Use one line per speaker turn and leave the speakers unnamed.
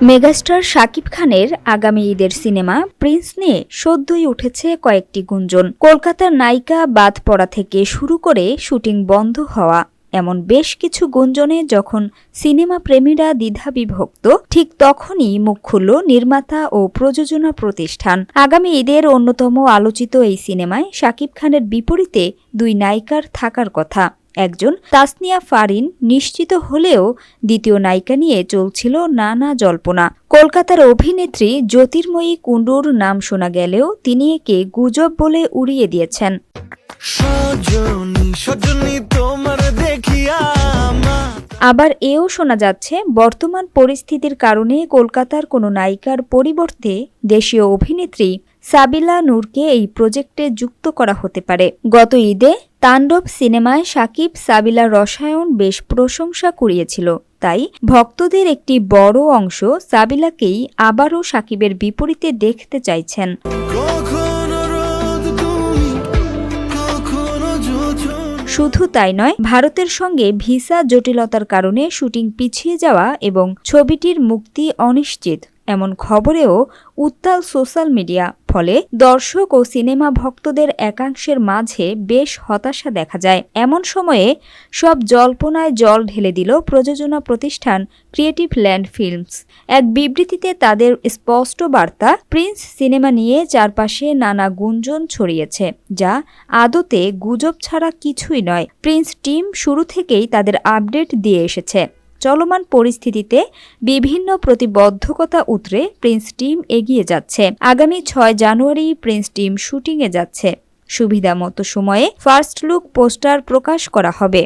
Megastar Shakib খানের আগামী ঈদের সিনেমা প্রিন্স নিয়ে সদ্যই উঠেছে কয়েকটি গুঞ্জন। কলকাতার নায়িকা বাদ পড়া থেকে শুরু করে শুটিং বন্ধ হওয়া এমন বেশ কিছু গুঞ্জনে যখন সিনেমা প্রেমীরা দ্বিধাবিভক্ত, ঠিক তখনই মুখ খুলল নির্মাতা ও প্রযোজনা প্রতিষ্ঠান। আগামী ঈদের অন্যতম আলোচিত এই সিনেমায় শাকিব খানের বিপরীতে দুই নায়িকার থাকার কথা। একজন তাসনিয়া ফারিন নিশ্চিত হলেও দ্বিতীয় নায়িকা নিয়ে চলছিল নানা জল্পনা। কলকাতার অভিনেত্রী জ্যোতির্ময়ী কুণ্ডুর নাম শোনা গেলেও তিনি একে গুজব বলে উড়িয়ে দিয়েছেন। আবার এও শোনা যাচ্ছে বর্তমান পরিস্থিতির কারণে কলকাতার কোনো নায়িকার পরিবর্তে দেশীয় অভিনেত্রী সাবিলা নূরকে এই প্রজেক্টে যুক্ত করা হতে পারে। গত ঈদে তাণ্ডব সিনেমায় শাকিব সাবিলার রসায়ন বেশ প্রশংসা কুড়িয়েছিল, তাই ভক্তদের একটি বড় অংশ সাবিলাকেই আবারও শাকিবের বিপরীতে দেখতে চাইছেন। শুধু তাই নয়, ভারতের সঙ্গে ভিসা জটিলতার কারণে শুটিং পিছিয়ে যাওয়া এবং ছবিটির মুক্তি অনিশ্চিত এমন খবরেও উত্তাল সোশ্যাল মিডিয়া। ফলে দর্শক ও সিনেমা ভক্তদের একাংশের মাঝে বেশ হতাশা দেখা যায়। এমন সময়ে সব জল্পনায় জল ঢেলে দিল প্রযোজনা প্রতিষ্ঠান ক্রিয়েটিভ ল্যান্ড ফিল্মস। এক বিবৃতিতে তাদের স্পষ্ট বার্তা, প্রিন্স সিনেমা নিয়ে চারপাশে নানা গুঞ্জন ছড়িয়েছে, যা আদতে গুজব ছাড়া কিছুই নয়। প্রিন্স টিম শুরু থেকেই তাদের আপডেট দিয়ে এসেছে। চলমান পরিস্থিতিতে বিভিন্ন প্রতিবদ্ধকতা উতরে প্রিন্স টিম এগিয়ে যাচ্ছে। আগামী 6 জানুয়ারি প্রিন্স টিম শুটিংয়ে যাচ্ছে। সুবিধামতো সময়ে ফার্স্ট লুক পোস্টার প্রকাশ করা হবে।